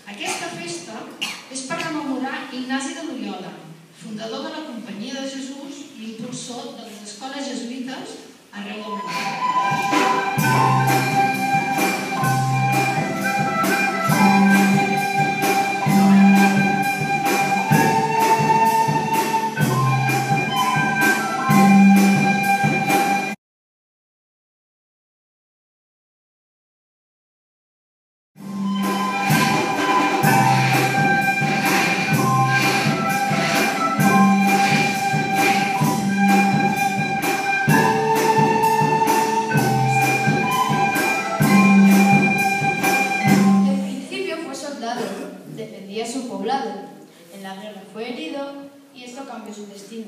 Aquesta festa és per rememorar Ignasi de Loiola, fundador de la Companyia de Jesús i impulsor de les escoles jesuïtes arreu del món. Defendía su poblado. En la guerra fue herido y esto cambió su destino.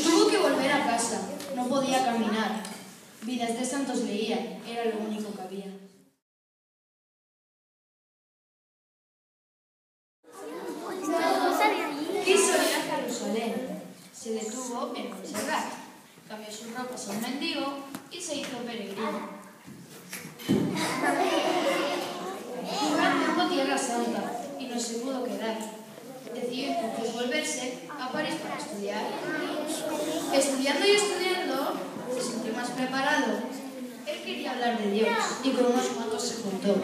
Tuvo que volver a casa. No podía caminar. Vidas de santos leía. Era lo único que había. Quiso ir a Jerusalén. Se detuvo en Montserrat. Cambió sus ropas a un mendigo y se hizo peregrino. Jugó Tierra Santa y no se pudo quedar. Decidió entonces volverse a París para estudiar. Estudiando y estudiando, se sintió más preparado. Él quería hablar de Dios y con unos cuantos se juntó.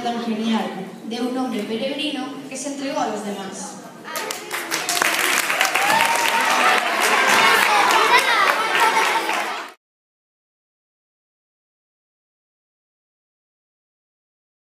Tan genial de un hombre peregrino que se entregó a los demás.